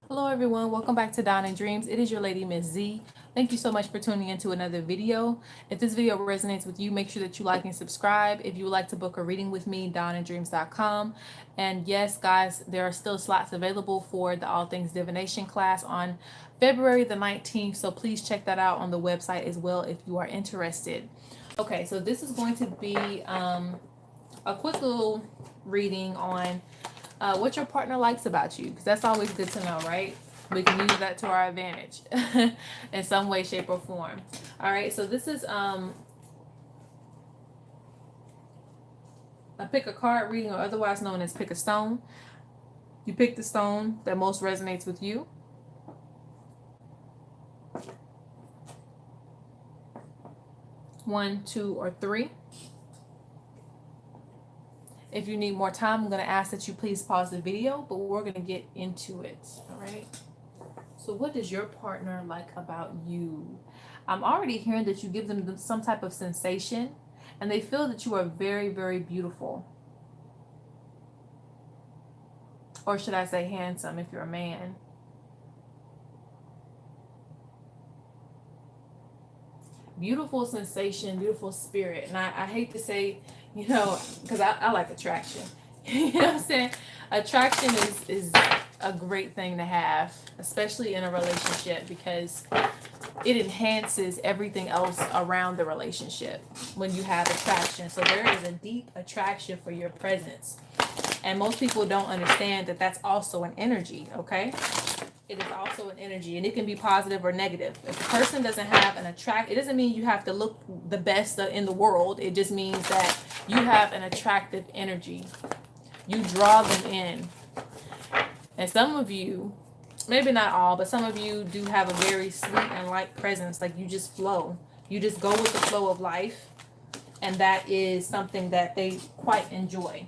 Hello everyone, welcome back to Dawn and Dreams. It is your lady Ms.Z. Thank you so much for tuning into another video. If this video resonates with you, make sure that you like and subscribe. If you would like to book a reading with me, dawnanddreams.com. And yes, guys, there are still slots available for the All Things Divination class on February the 19th. So please check that out on the website as well if you are interested. Okay, so this is going to be a quick little reading on what your partner likes about you, because that's always good to know, right? We can use that to our advantage in some way, shape, or form. All right, so this is a pick a card reading, or otherwise known as pick a stone. You pick the stone that most resonates with you. One, two, or three. If you need more time, I'm going to ask that you please pause the video, but we're going to get into it. All right. So what does your partner like about you? I'm already hearing that you give them some type of sensation, and they feel that you are very, very beautiful. Or should I say handsome if you're a man. Beautiful sensation, beautiful spirit. And I hate to say, because I like attraction. You know what I'm saying? Attraction is a great thing to have, especially in a relationship, because it enhances everything else around the relationship when you have attraction. So there is a deep attraction for your presence. And most people don't understand that that's also an energy, okay? It is also an energy, and it can be positive or negative. If a person doesn't have an attract, it doesn't mean you have to look the best in the world. It just means that you have an attractive energy. You draw them in. And some of you, maybe not all, but some of you do have a very sweet and light presence. Like you just flow. You just go with the flow of life. And that is something that they quite enjoy.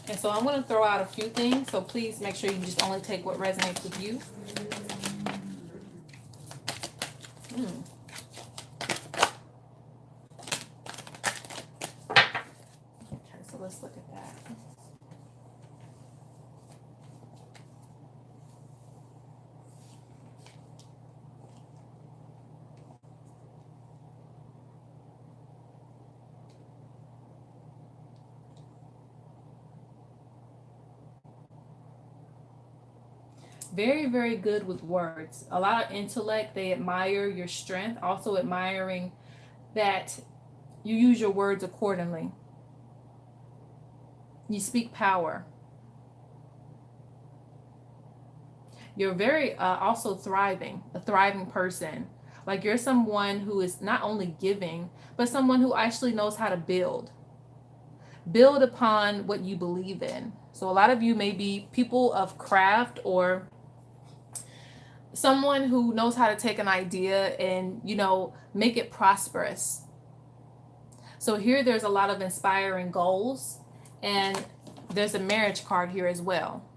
And so I'm going to throw out a few things. So please make sure you just only take what resonates with you. Okay, so let's look at that. Very, very good with words. A lot of intellect. They admire your strength. Also admiring that you use your words accordingly. You speak power. You're very also thriving, a thriving person. Like you're someone who is not only giving, but someone who actually knows how to build. Build upon what you believe in. So a lot of you may be people of craft, or someone who knows how to take an idea and, make it prosperous. So here there's a lot of inspiring goals, and there's a marriage card here as well.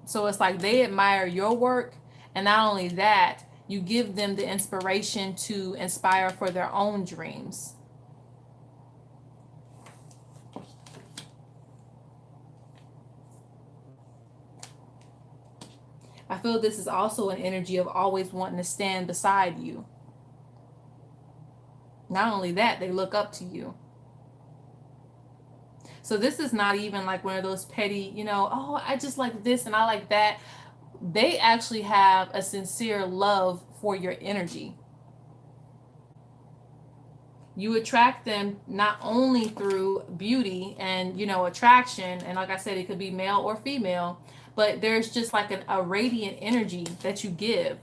So it's like they admire your work, and not only that, you give them the inspiration to inspire for their own dreams. I feel this is also an energy of always wanting to stand beside you. Not only that, they look up to you. So this is not even like one of those petty, oh, I just like this and I like that. They actually have a sincere love for your energy. You attract them not only through beauty and, attraction. And like I said, it could be male or female, but there's just like a radiant energy that you give.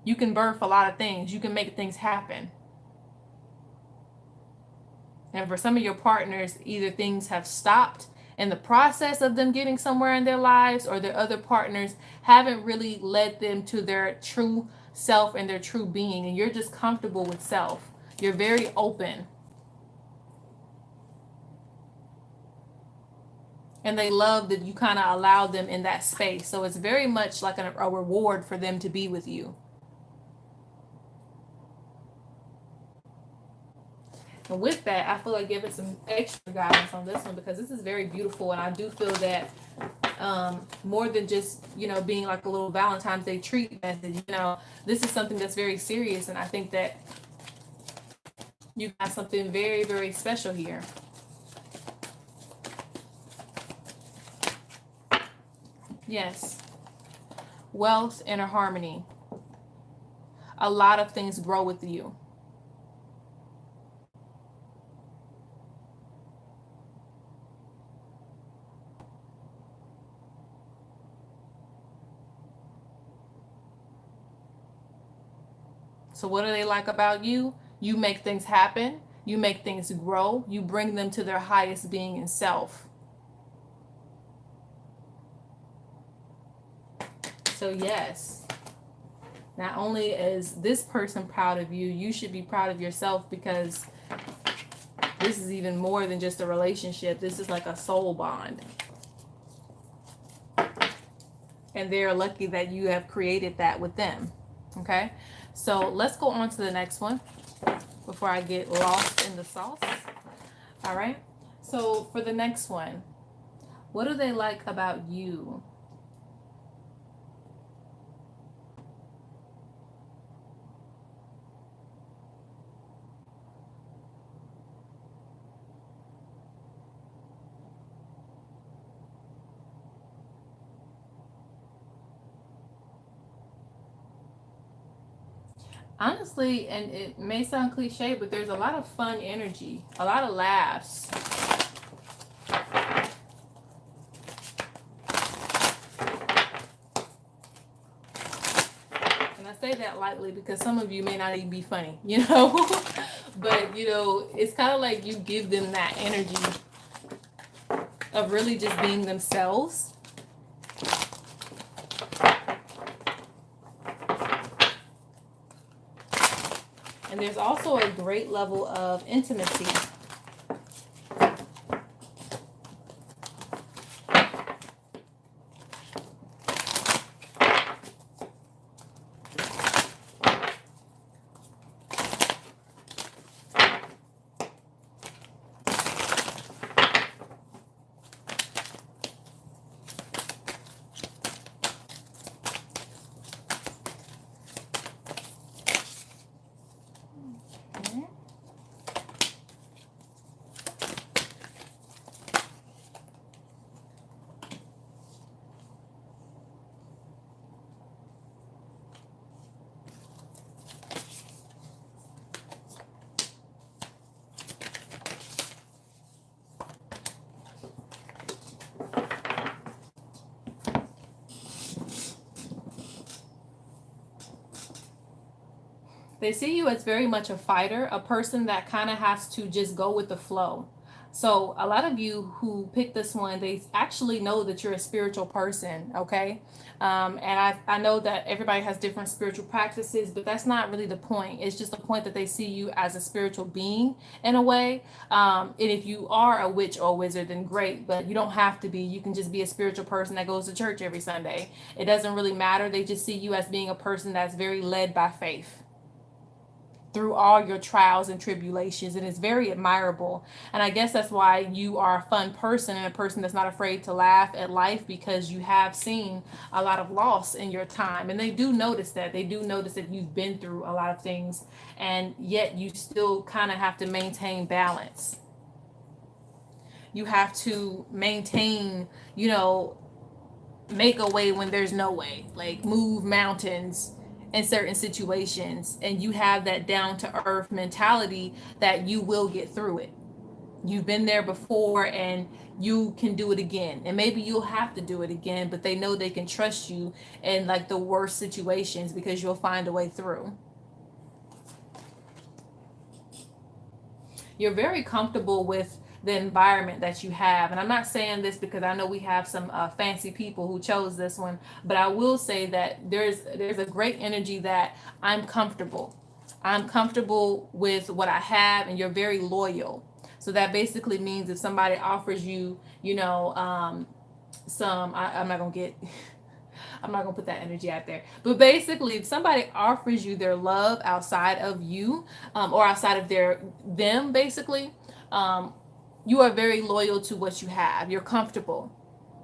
You can birth a lot of things. You can make things happen. And for some of your partners, either things have stopped in the process of them getting somewhere in their lives, or their other partners haven't really led them to their true self and their true being. And you're just comfortable with self. You're very open. And they love that you kind of allow them in that space. So it's very much like a reward for them to be with you. And with that, I feel like giving some extra guidance on this one because this is very beautiful. And I do feel that more than just, being like a little Valentine's Day treat message, this is something that's very serious. And I think that you got something very, very special here. Yes. Wealth, inner harmony. A lot of things grow with you. So what do they like about you? You make things happen. You make things grow. You bring them to their highest being and self. So yes, not only is this person proud of you, you should be proud of yourself because this is even more than just a relationship. This is like a soul bond. And they're lucky that you have created that with them. Okay? So let's go on to the next one before I get lost in the sauce. All right? So for the next one, what do they like about you? Honestly, and it may sound cliche, but there's a lot of fun energy, a lot of laughs. And I say that lightly because some of you may not even be funny, but it's kind of like you give them that energy of really just being themselves. And there's also a great level of intimacy. They see you as very much a fighter, a person that kind of has to just go with the flow. So a lot of you who pick this one, they actually know that you're a spiritual person, okay? And I know that everybody has different spiritual practices, but that's not really the point. It's just the point that they see you as a spiritual being in a way. And if you are a witch or a wizard, then great, but you don't have to be. You can just be a spiritual person that goes to church every Sunday. It doesn't really matter. They just see you as being a person that's very led by faith through all your trials and tribulations, and it's very admirable. And I guess that's why you are a fun person and a person that's not afraid to laugh at life, because you have seen a lot of loss in your time, and they do notice that you've been through a lot of things, and yet you still kind of have to maintain balance. You have to maintain, make a way when there's no way, like move mountains in certain situations, and you have that down to earth mentality that you will get through it. You've been there before and you can do it again, and maybe you'll have to do it again, but they know they can trust you in like the worst situations because you'll find a way through. You're very comfortable with the environment that you have. And I'm not saying this because I know we have some fancy people who chose this one, but I will say that there's a great energy that I'm comfortable with what I have, and you're very loyal. So that basically means if somebody offers you, you know, I'm not gonna get I'm not gonna put that energy out there. But basically, if somebody offers you their love outside of you, or outside of them, basically, you are very loyal to what you have. You're comfortable.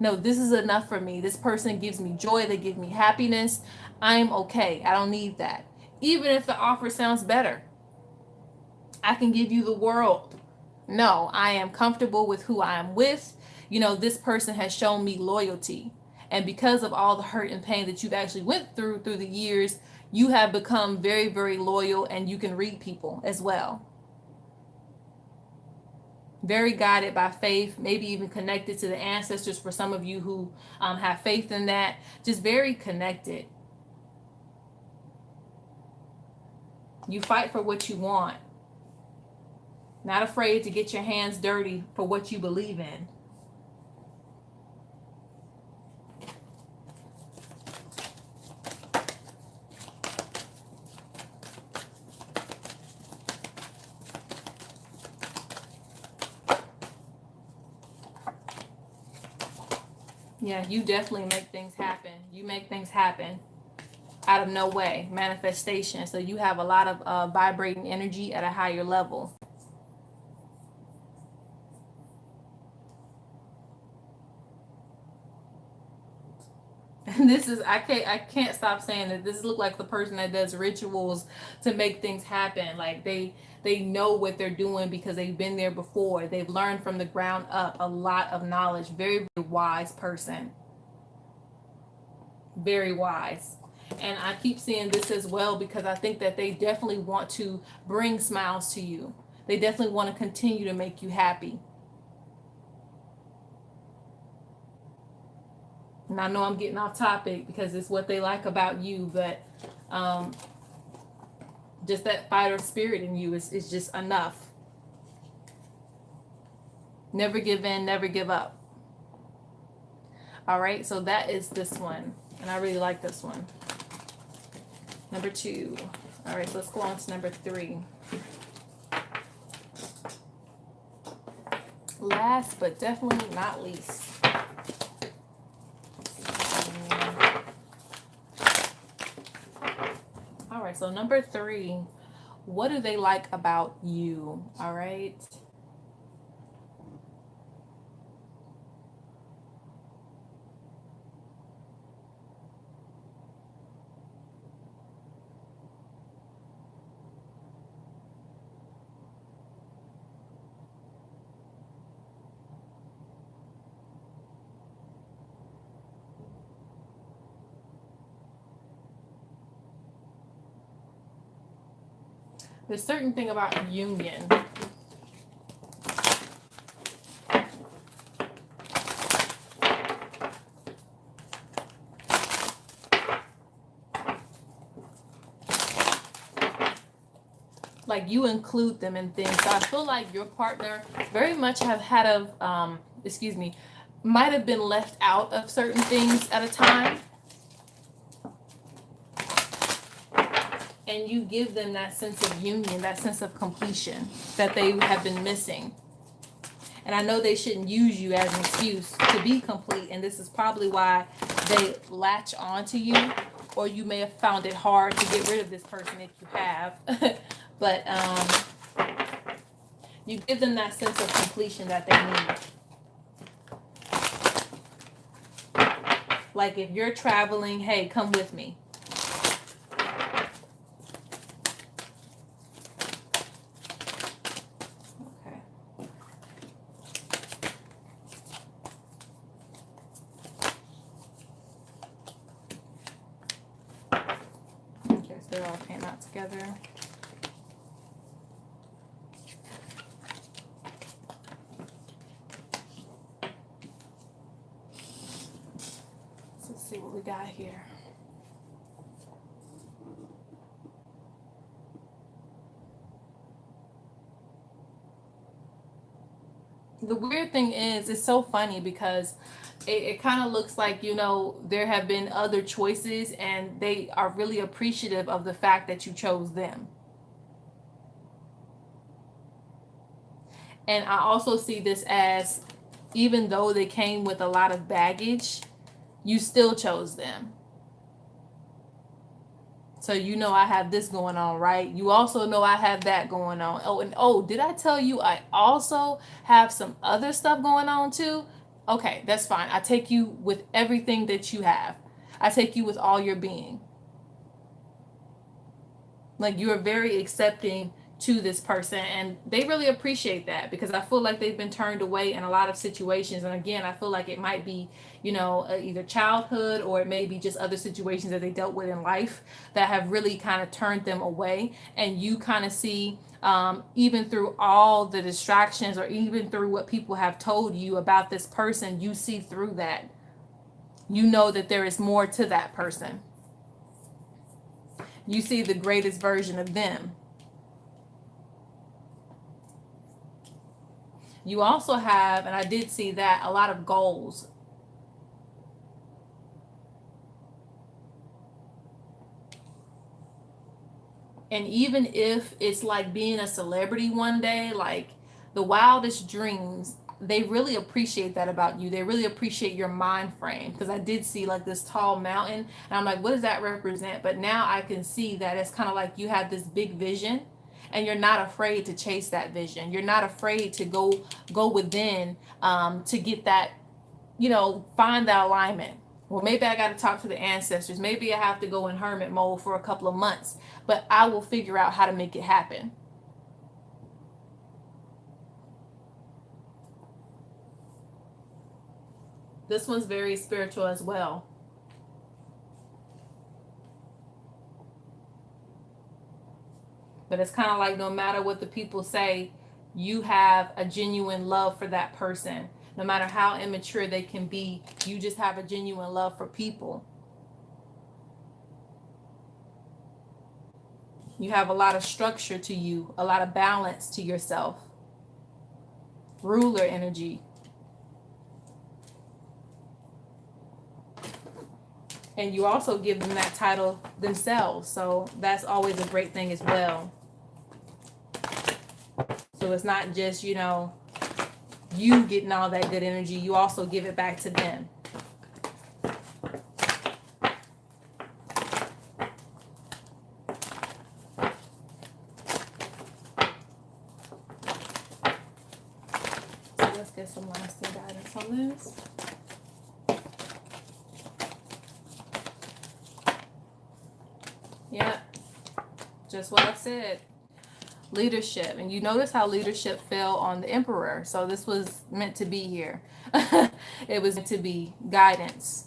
No, this is enough for me. This person gives me joy. They give me happiness. I'm okay. I don't need that. Even if the offer sounds better, I can give you the world. No, I am comfortable with who I am with. You know, this person has shown me loyalty. And because of all the hurt and pain that you've actually went through the years, you have become very, very loyal, and you can read people as well. Very guided by faith, maybe even connected to the ancestors for some of you who have faith in that. Just very connected. You fight for what you want. Not afraid to get your hands dirty for what you believe in. Yeah, you definitely make things happen. You make things happen out of no way. Manifestation. So you have a lot of vibrating energy at a higher level. And this is, I can't stop saying that this looks like the person that does rituals to make things happen. Like they know what they're doing because they've been there before. They've learned from the ground up a lot of knowledge. Very, very wise person. Very wise. And I keep seeing this as well because I think that they definitely want to bring smiles to you. They definitely want to continue to make you happy. And I know I'm getting off topic because it's what they like about you, but just that fighter spirit in you is just enough. Never give in, never give up. All right, so that is this one. And I really like this one. Number 2. All right, so let's go on to number 3. Last but definitely not least. All right, so number 3. What do they like about you? All right. There's a certain thing about union. Like you include them in things. So I feel like your partner very much have had might have been left out of certain things at a time. And you give them that sense of union, that sense of completion that they have been missing. And I know they shouldn't use you as an excuse to be complete. And this is probably why they latch on to you, or you may have found it hard to get rid of this person if you have. But you give them that sense of completion that they need. Like if you're traveling, hey, come with me. They're all came out together. So let's see what we got here. The weird thing is, it's so funny because it kind of looks like, you know, there have been other choices and they are really appreciative of the fact that you chose them. And I also see this as, even though they came with a lot of baggage, you still chose them. So you know I have this going on, right? You also know I have that going on. Oh, and oh, did I tell you I also have some other stuff going on too? Okay, that's fine. I take you with everything that you have. I take you with all your being. Like, you are very accepting to this person, and they really appreciate that, because I feel like they've been turned away in a lot of situations. And again, I feel like it might be, either childhood, or it may be just other situations that they dealt with in life that have really kind of turned them away. And you kind of see, even through all the distractions, or even through what people have told you about this person, you see through that. You know that there is more to that person. You see the greatest version of them. You also have, and I did see that, a lot of goals. And even if it's like being a celebrity one day, like the wildest dreams, they really appreciate that about you. They really appreciate your mind frame. Because I did see like this tall mountain, and I'm like, what does that represent? But now I can see that it's kind of like you have this big vision, and you're not afraid to chase that vision. You're not afraid to go within, to get that, find that alignment. Well, maybe I got to talk to the ancestors. Maybe I have to go in hermit mode for a couple of months, but I will figure out how to make it happen. This one's very spiritual as well. But it's kind of like, no matter what the people say, you have a genuine love for that person. No matter how immature they can be, you just have a genuine love for people. You have a lot of structure to you, a lot of balance to yourself. Ruler energy. And you also give them that title themselves. So that's always a great thing as well. So it's not just, you getting all that good energy. You also give it back to them. So let's get some lasting guidance on this. Yeah, just what I said. Leadership. And you notice how leadership fell on the Emperor. So this was meant to be here. It was meant to be guidance.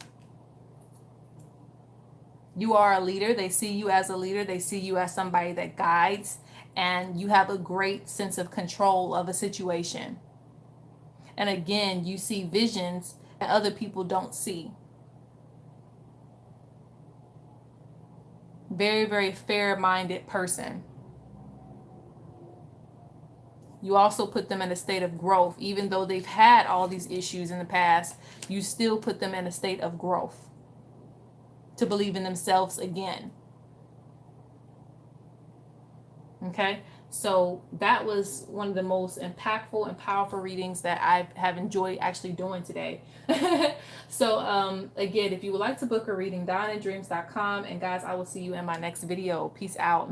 You are a leader. They see you as a leader. They see you as somebody that guides, and you have a great sense of control of a situation. And again, you see visions that other people don't see. Very, very fair-minded person. You also put them in a state of growth. Even though they've had all these issues in the past, you still put them in a state of growth, to believe in themselves again. Okay, so that was one of the most impactful and powerful readings that I have enjoyed actually doing today. So again, if you would like to book a reading, DonnaInDreams.com. And guys, I will see you in my next video. Peace out.